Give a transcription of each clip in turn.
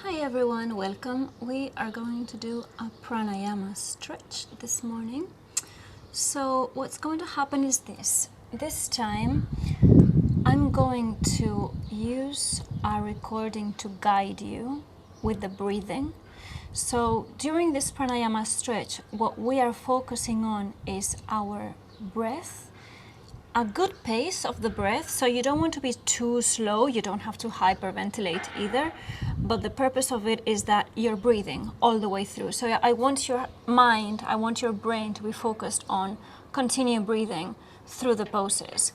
Hi everyone, welcome. We are going to do a pranayama stretch this morning. So what's going to happen is this. This time I'm going to use a recording to guide you with the breathing. So during this pranayama stretch, what we are focusing on is our breath, a good pace of the breath. So you don't want to be too slow, you don't have to hyperventilate either, but the purpose of it is that you're breathing all the way through. So I want your mind, I want your brain to be focused on continue breathing through the poses.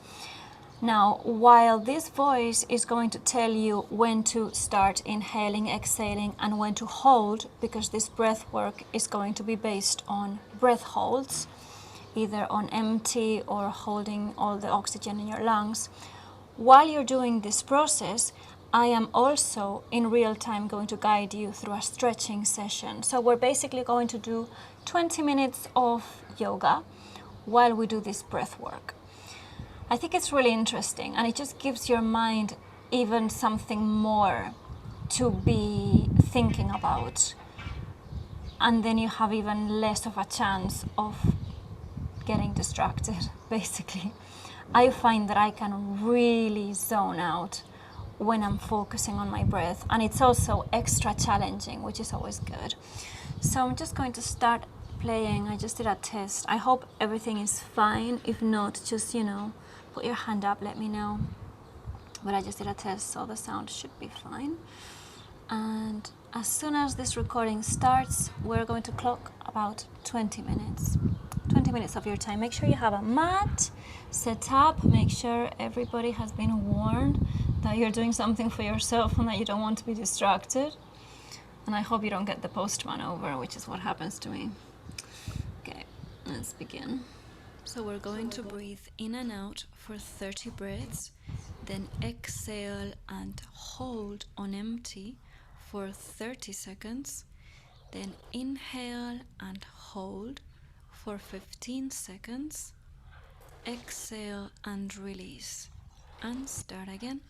Now, while this voice is going to tell you when to start inhaling, exhaling, and when to hold, because this breath work is going to be based on breath holds, either on empty or holding all the oxygen in your lungs. While you're doing this process, I am also in real time going to guide you through a stretching session. So we're basically going to do 20 minutes of yoga while we do this breath work. I think it's really interesting, and it just gives your mind even something more to be thinking about. And then you have even less of a chance of getting distracted, basically. I find that I can really zone out when I'm focusing on my breath, and it's also extra challenging, which is always good. So I'm just going to start playing. I just did a test. I hope everything is fine. If not, just, put your hand up, let me know. But I just did a test, so the sound should be fine. And as soon as this recording starts, we're going to clock about 20 minutes. 20 minutes of your time. Make sure you have a mat set up. Make sure everybody has been warned that you're doing something for yourself and that you don't want to be distracted. And I hope you don't get the postman over, which is what happens to me. Okay, let's begin. So we're going to breathe in and out for 30 breaths, then exhale and hold on empty for 30 seconds, then inhale and hold for 15 seconds, exhale and release, and start again.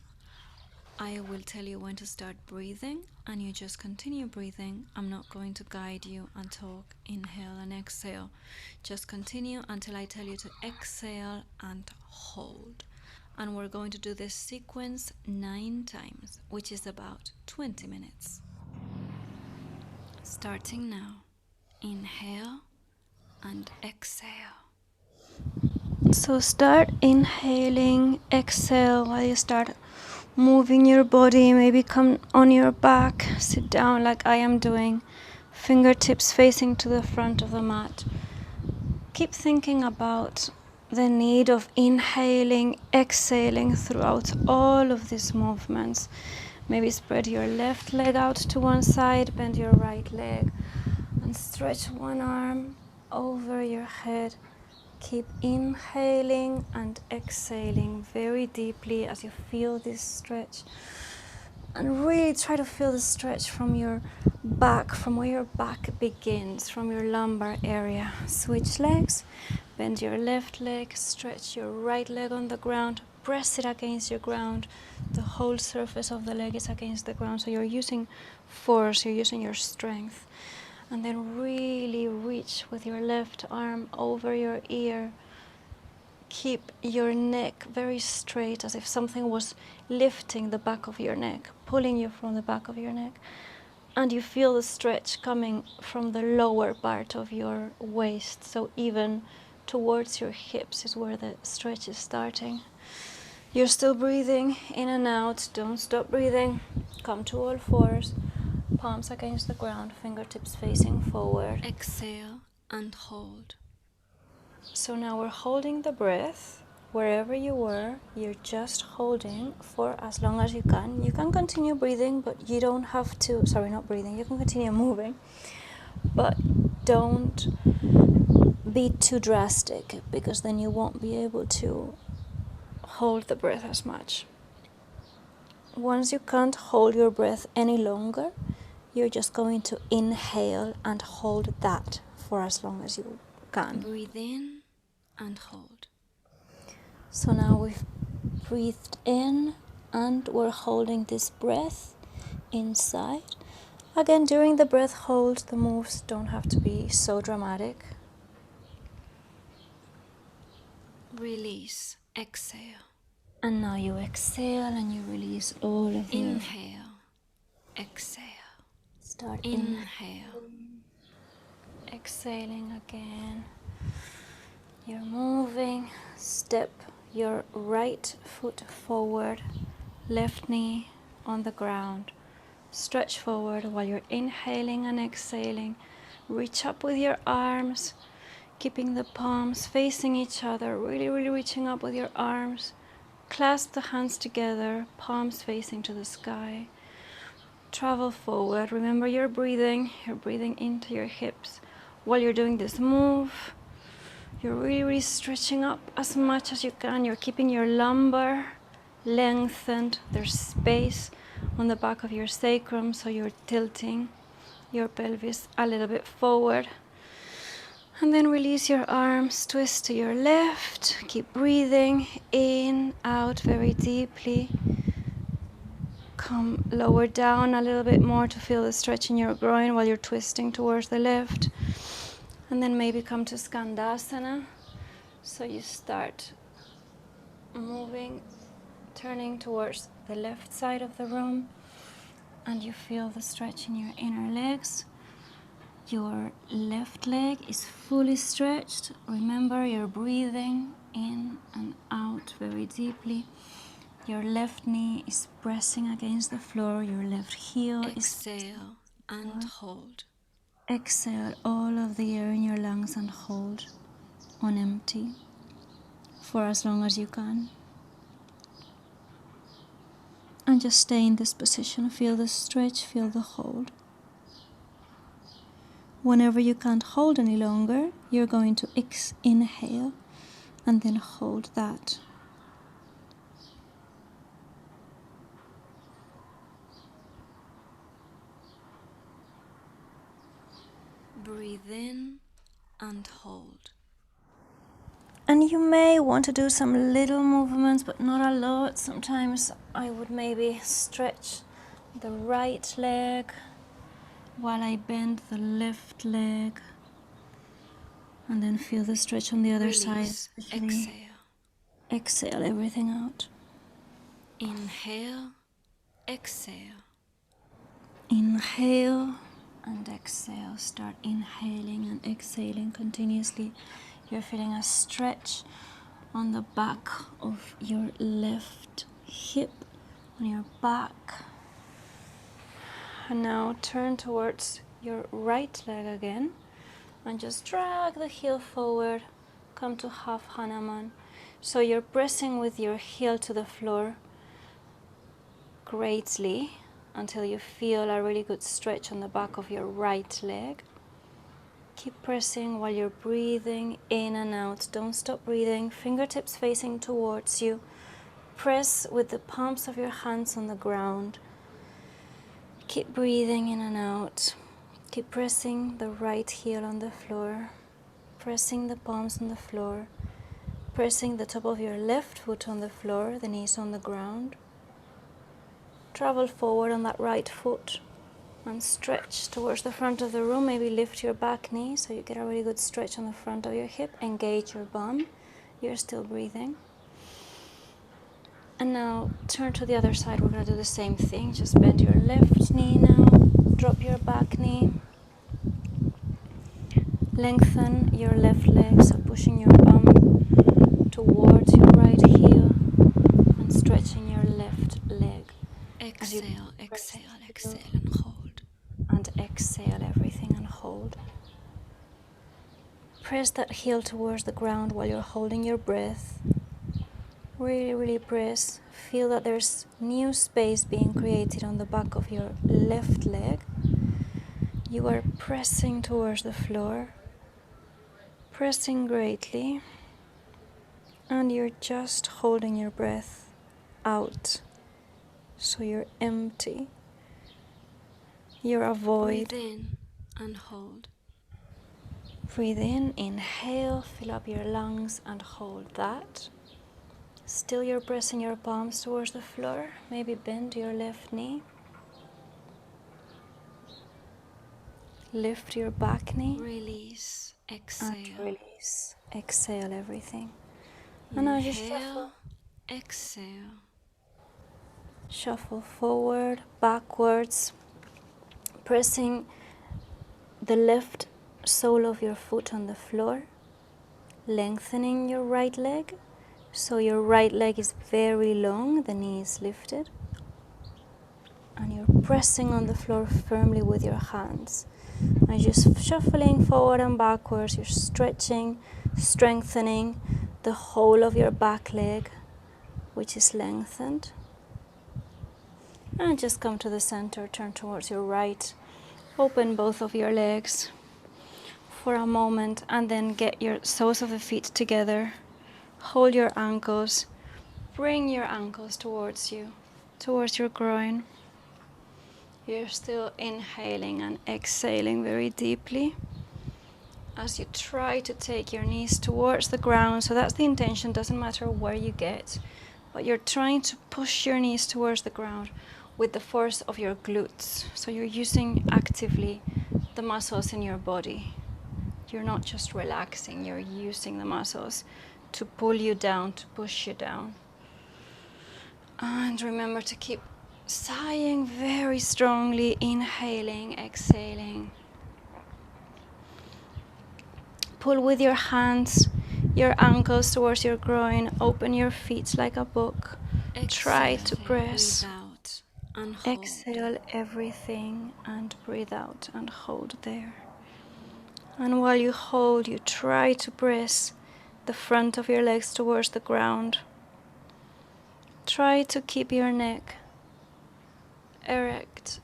I will tell you when to start breathing, and you just continue breathing. I'm not going to guide you and talk inhale and exhale. Just continue until I tell you to exhale and hold. And we're going to do this sequence 9 times, which is about 20 minutes. Starting now. Inhale and exhale. So start inhaling, exhale while you start moving your body. Maybe come on your back, sit down like I am doing, fingertips facing to the front of the mat. Keep thinking about the need of inhaling, exhaling throughout all of these movements. Maybe spread your left leg out to one side, bend your right leg, and stretch one arm over your head. Keep inhaling and exhaling very deeply as you feel this stretch. And really try to feel the stretch from your back, from where your back begins, from your lumbar area. Switch legs, bend your left leg, stretch your right leg on the ground, press it against your ground. The whole surface of the leg is against the ground, so you're using force, you're using your strength. And then really reach with your left arm over your ear. Keep your neck very straight, as if something was lifting the back of your neck, pulling you from the back of your neck. And you feel the stretch coming from the lower part of your waist, so even towards your hips is where the stretch is starting. You're still breathing in and out. Don't stop breathing. Come to all fours. Palms against the ground, fingertips facing forward. Exhale and hold. So now we're holding the breath. Wherever you were, you're just holding for as long as you can. You can continue breathing, but you don't have to, not breathing, you can continue moving. But don't be too drastic, because then you won't be able to hold the breath as much. Once you can't hold your breath any longer, you're just going to inhale and hold that for as long as you can. Breathe in and hold. So now we've breathed in and we're holding this breath inside. Again, during the breath hold, the moves don't have to be so dramatic. Release, exhale. And now you exhale and you release all of your... Inhale, exhale. Start Inhale. exhaling again. You're moving. Step your right foot forward, left knee on the ground. Stretch forward while you're inhaling and exhaling. Reach up with your arms, keeping the palms facing each other, really reaching up with your arms. Clasp the hands together, palms facing to the sky. Travel forward. Remember you're breathing into your hips. While you're doing this move, you're really stretching up as much as you can. You're keeping your lumbar lengthened. There's space on the back of your sacrum, so you're tilting your pelvis a little bit forward. And then release your arms, twist to your left. Keep breathing in, out very deeply. Come lower down a little bit more to feel the stretch in your groin while you're twisting towards the left. And then maybe come to Skandasana. So you start moving, turning towards the left side of the room, and you feel the stretch in your inner legs. Your left leg is fully stretched. Remember, you're breathing in and out very deeply. Your left knee is pressing against the floor. Your left heel Exhale and hold. Exhale all of the air in your lungs and hold on empty for as long as you can. And just stay in this position. Feel the stretch, feel the hold. Whenever you can't hold any longer, you're going to inhale and then hold that. Breathe in and hold. And you may want to do some little movements, but not a lot. Sometimes I would maybe stretch the right leg while I bend the left leg. And then feel the stretch on the other side. Exhale. Exhale everything out. Inhale, exhale. Inhale and exhale. Start inhaling and exhaling continuously. You're feeling a stretch on the back of your left hip, on your back. And now turn towards your right leg again and just drag the heel forward. Come to half Hanuman. So you're pressing with your heel to the floor greatly until you feel a really good stretch on the back of your right leg. Keep pressing while you're breathing in and out. Don't stop breathing. Fingertips facing towards you. Press with the palms of your hands on the ground. Keep breathing in and out. Keep pressing the right heel on the floor. Pressing the palms on the floor. Pressing the top of your left foot on the floor, the knees on the ground. Travel forward on that right foot and stretch towards the front of the room. Maybe lift your back knee so you get a really good stretch on the front of your hip. Engage your bum. You're still breathing. And now turn to the other side. We're going to do the same thing. Just bend your left knee now. Drop your back knee. Lengthen your left leg, so pushing your bum towards your right heel and stretching your left leg. Exhale, exhale, exhale and hold. And exhale everything and hold. Press that heel towards the ground while you're holding your breath. Really press. Feel that there's new space being created on the back of your left leg. You are pressing towards the floor, pressing greatly, and you're just holding your breath out. So you're empty. You're a void. Breathe in and hold. Breathe in, inhale, fill up your lungs and hold that. Still you're pressing your palms towards the floor. Maybe bend your left knee. Lift your back knee Release. and Exhale. release. Exhale everything. And now just Inhale. Exhale. shuffle forward, backwards, pressing the left sole of your foot on the floor, lengthening your right leg. So your right leg is very long, the knee is lifted. And you're pressing on the floor firmly with your hands. And just shuffling forward and backwards, you're stretching, strengthening the whole of your back leg, which is lengthened. And just come to the center, turn towards your right. Open both of your legs for a moment and then get your soles of the feet together. Hold your ankles. Bring your ankles towards you, towards your groin. You're still inhaling and exhaling very deeply as you try to take your knees towards the ground. So that's the intention, doesn't matter where you get, but you're trying to push your knees towards the ground with the force of your glutes. So you're using actively the muscles in your body. You're not just relaxing, you're using the muscles to pull you down, to push you down. And remember to keep sighing very strongly, inhaling, exhaling. Pull with your hands, your ankles towards your groin. Open your feet like a book. Try to press. Breathe out and hold. Exhale everything and breathe out and hold there. And while you hold, you try to press the front of your legs towards the ground. Try to keep your neck erect,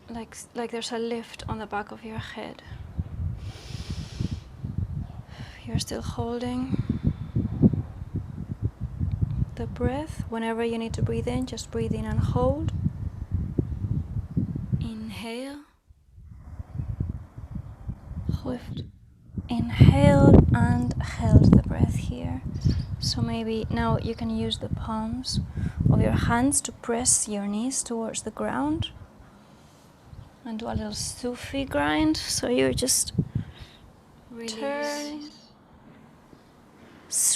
like there's a lift on the back of your head. You're still holding the breath. Whenever you need to breathe in, just breathe in and hold. Inhale. Hold. Inhaled and held the breath here. So maybe now you can use the palms of your hands to press your knees towards the ground and do a little Sufi grind. So you're just turn.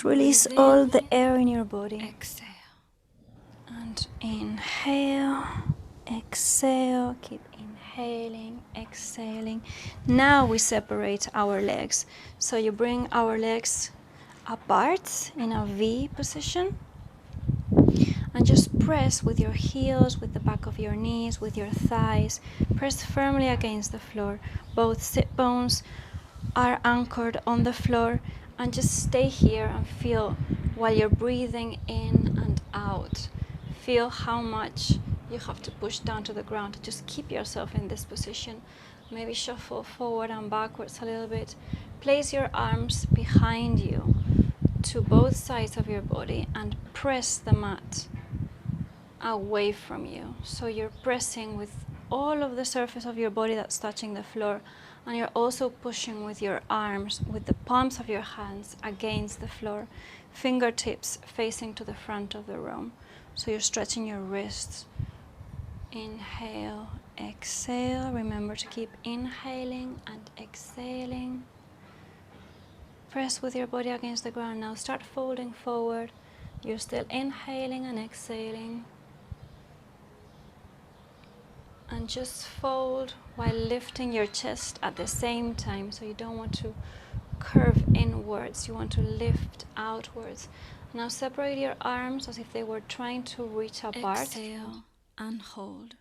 Release all the air in your body. Exhale. And inhale, exhale, keep inhaling, exhaling. Now we separate our legs. So you bring our legs apart in a V position. And just press with your heels, with the back of your knees, with your thighs. Press firmly against the floor. Both sit bones are anchored on the floor. And just stay here and feel while you're breathing in and out. Feel how much you have to push down to the ground. Just keep yourself in this position. Maybe shuffle forward and backwards a little bit. Place your arms behind you to both sides of your body and press the mat away from you. So you're pressing with all of the surface of your body that's touching the floor, and you're also pushing with your arms, with the palms of your hands against the floor, fingertips facing to the front of the room. So you're stretching your wrists. Inhale, exhale. Remember to keep inhaling and exhaling. Press with your body against the ground. Now start folding forward. You're still inhaling and exhaling. And just fold while lifting your chest at the same time. So you don't want to curve inwards. You want to lift outwards. Now separate your arms as if they were trying to reach apart. Exhale and hold.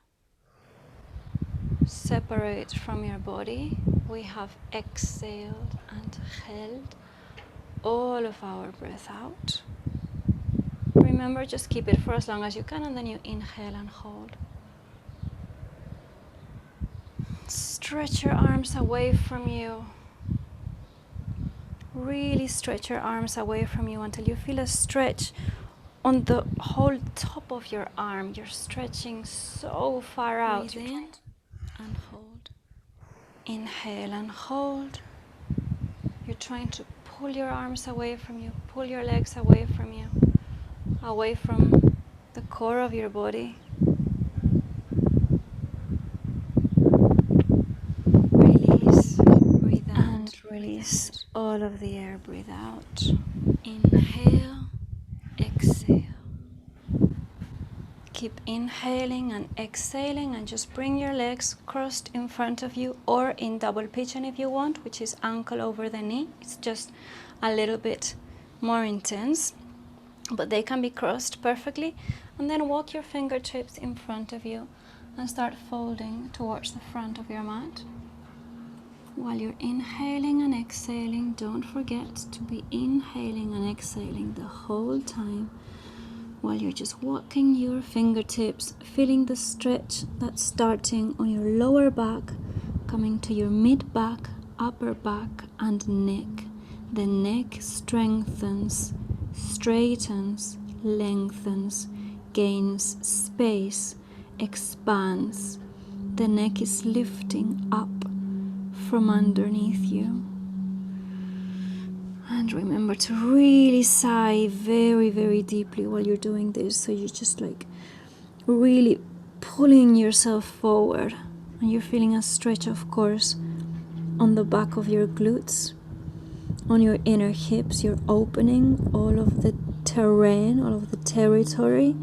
Separate from your body. We have exhaled and held all of our breath out. Remember, just keep it for as long as you can, and then you inhale and hold. Stretch your arms away from you. Really stretch your arms away from you until you feel a stretch on the whole top of your arm. You're stretching so far out. Breathe in and hold. Inhale and hold. You're trying to pull your arms away from you, pull your legs away from you, away from the core of your body. all of the air, breathe out. Inhale, exhale. Keep inhaling and exhaling, and just bring your legs crossed in front of you, or in double pigeon if you want, which is ankle over the knee. It's just a little bit more intense, but they can be crossed perfectly. And then walk your fingertips in front of you and start folding towards the front of your mat. While you're inhaling and exhaling, don't forget to be inhaling and exhaling the whole time, while you're just walking your fingertips, feeling the stretch that's starting on your lower back, coming to your mid back, upper back, and neck. The neck strengthens, straightens, lengthens, gains space, expands. The neck is lifting up from underneath you. And remember to really sigh very, very deeply while you're doing this. So you're just like really pulling yourself forward. And you're feeling a stretch, of course, on the back of your glutes, on your inner hips. You're opening all of the terrain, all of the territory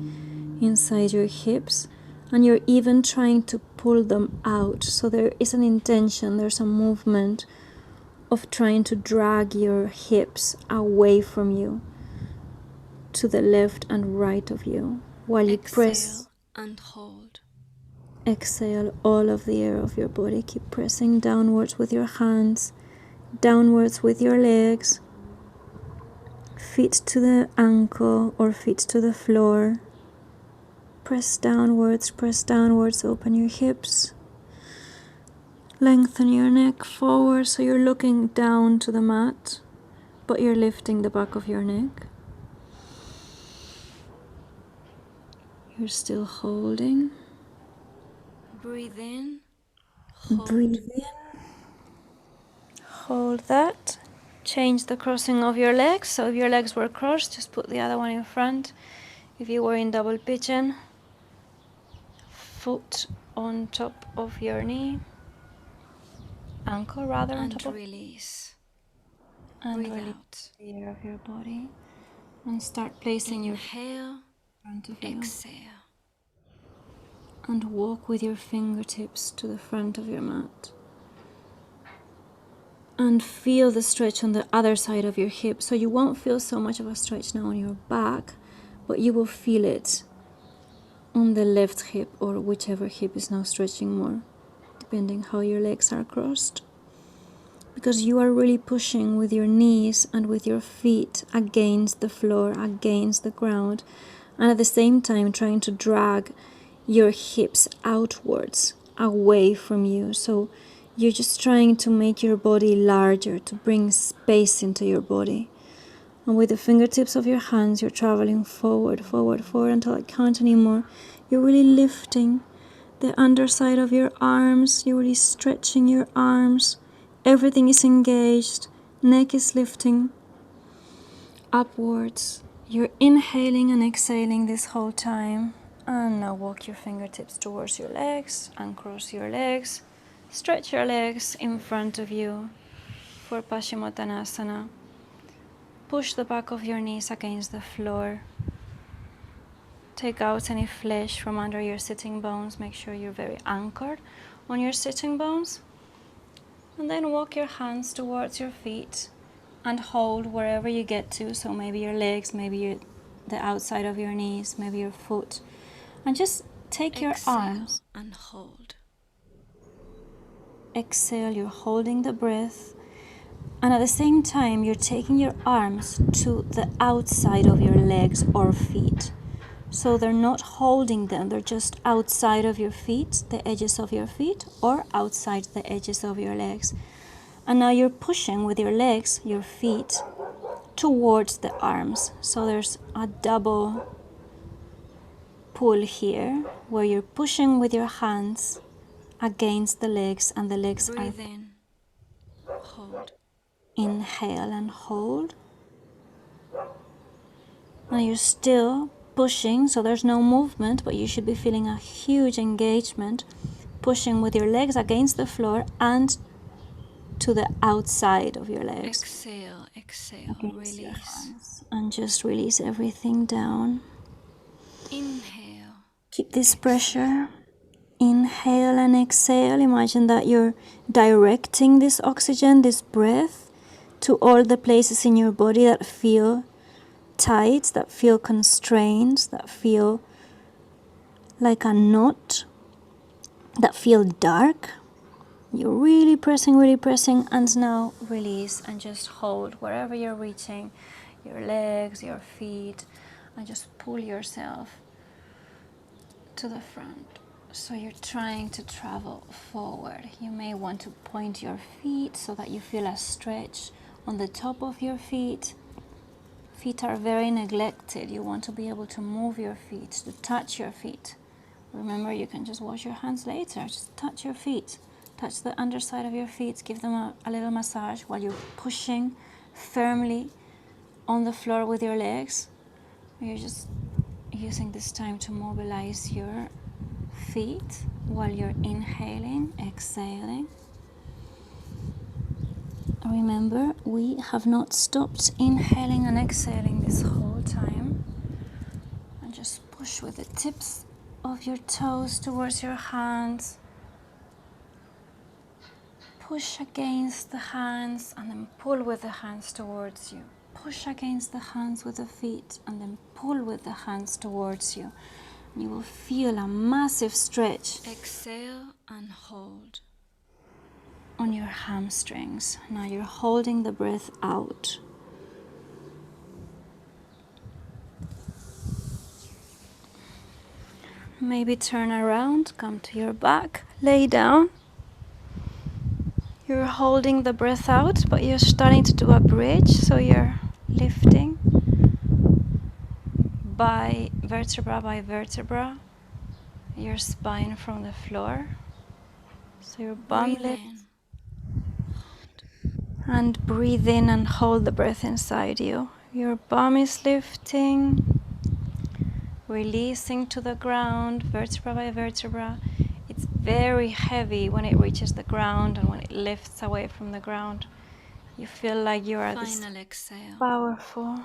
inside your hips. And you're even trying to pull them out. So there is an intention, there's a movement of trying to drag your hips away from you, to the left and right of you, while you press and hold. Exhale all of the air of your body. Keep pressing downwards with your hands, downwards with your legs, feet to the ankle or feet to the floor. Press downwards, open your hips. Lengthen your neck forward so you're looking down to the mat, but you're lifting the back of your neck. You're still holding. Breathe in, hold. Breathe in. Hold that. Change the crossing of your legs. So if your legs were crossed, just put the other one in front. If you were in double pigeon, foot on top of your knee. Ankle rather on top of, release. and Breathe release out. the air of your body, and start placing your Inhale, front of you, exhale. and walk with your fingertips to the front of your mat, and feel the stretch on the other side of your hip. So you won't feel so much of a stretch now on your back, but you will feel it on the left hip, or whichever hip is now stretching more, depending how your legs are crossed. Because you are really pushing with your knees and with your feet against the floor, against the ground, and at the same time trying to drag your hips outwards, away from you. So you're just trying to make your body larger, to bring space into your body. And with the fingertips of your hands, you're traveling forward, forward, forward until I can't anymore. You're really lifting the underside of your arms. You're really stretching your arms. Everything is engaged. Neck is lifting upwards. You're inhaling and exhaling this whole time. And now walk your fingertips towards your legs and cross your legs. Stretch your legs in front of you for pashimotanasana. Push the back of your knees against the floor. Take out any flesh from under your sitting bones. Make sure you're very anchored on your sitting bones. And then walk your hands towards your feet and hold wherever you get to. So maybe your legs, maybe the outside of your knees, maybe your foot. And just take your arms and hold. Exhale, you're holding the breath. And at the same time, you're taking your arms to the outside of your legs or feet. So they're not holding them, they're just outside of your feet, the edges of your feet, or outside the edges of your legs. And now you're pushing with your legs, your feet, towards the arms. So there's a double pull here, where you're pushing with your hands against the legs, and the legs are... Breathe in, hold. Inhale and hold. Now you're still pushing, so there's no movement, but you should be feeling a huge engagement, pushing with your legs against the floor and to the outside of your legs. Exhale, exhale, Against your release. hands. And just release everything down. Inhale. Keep this pressure. Inhale and exhale. Imagine that you're directing this oxygen, this breath, to all the places in your body that feel tight, that feel constrained, that feel like a knot, that feel dark. You're really pressing, and now release and just hold wherever you're reaching, your legs, your feet, and just pull yourself to the front. So you're trying to travel forward. You may want to point your feet so that you feel a stretch on the top of your feet. Feet are very neglected. You want to be able to move your feet, to touch your feet. Remember, you can just wash your hands later. Just touch your feet. Touch the underside of your feet. Give them a little massage while you're pushing firmly on the floor with your legs. You're just using this time to mobilize your feet while you're inhaling, exhaling. Remember, we have not stopped inhaling and exhaling this whole time. And just push with the tips of your toes towards your hands. Push against the hands and then pull with the hands towards you. Push against the hands with the feet and then pull with the hands towards you. And you will feel a massive stretch. Exhale and hold. On your hamstrings. Now you're holding the breath out. Maybe turn around, come to your back, lay down. You're holding the breath out, but you're starting to do a bridge, so you're lifting by vertebra, your spine from the floor. So your bum lifts. And breathe in and hold the breath inside you. Your bum is lifting, releasing to the ground, vertebra by vertebra. It's very heavy when it reaches the ground and when it lifts away from the ground. You feel like you are this exhale. Powerful.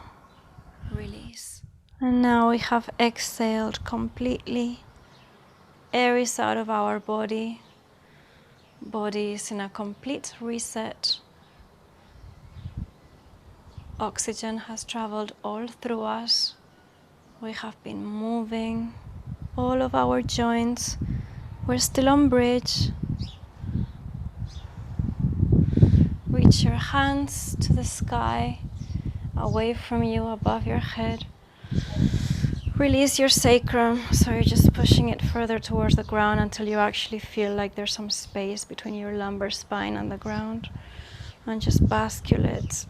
Release. And now we have exhaled completely. Air is out of our body. Body is in a complete reset. Oxygen has traveled all through us. We have been moving all of our joints. We're still on bridge. Reach your hands to the sky, away from you, above your head. Release your sacrum, so you're just pushing it further towards the ground until you actually feel like there's some space between your lumbar spine and the ground. And just basculate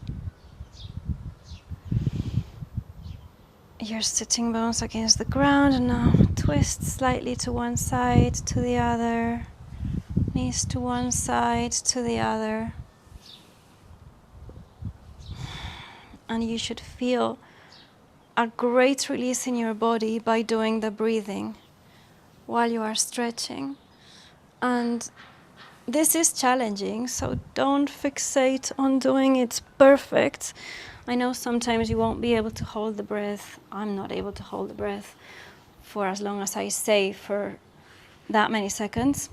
your sitting bones against the ground, and now twist slightly to one side, to the other, knees to one side, to the other. And you should feel a great release in your body by doing the breathing while you are stretching. And this is challenging, so don't fixate on doing it perfect. I know sometimes you won't be able to hold the breath. I'm not able to hold the breath for as long as I say, for that many seconds.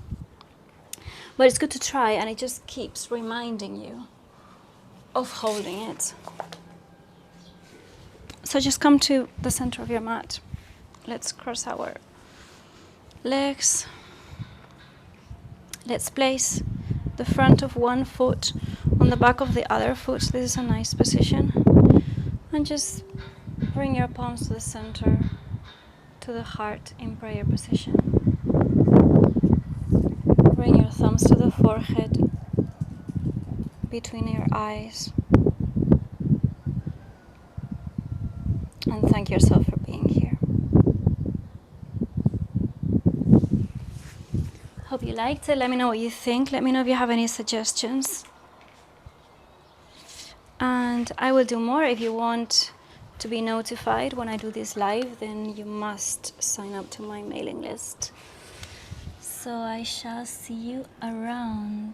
But it's good to try, and it just keeps reminding you of holding it. So just come to the center of your mat. Let's cross our legs. Let's place the front of one foot on the back of the other foot. This is a nice position. And just bring your palms to the center, to the heart in prayer position. Bring your thumbs to the forehead, between your eyes. And thank yourself for being here. Hope you liked it. Let me know what you think. Let me know if you have any suggestions. And I will do more. If you want to be notified when I do this live, then you must sign up to my mailing list. So I shall see you around.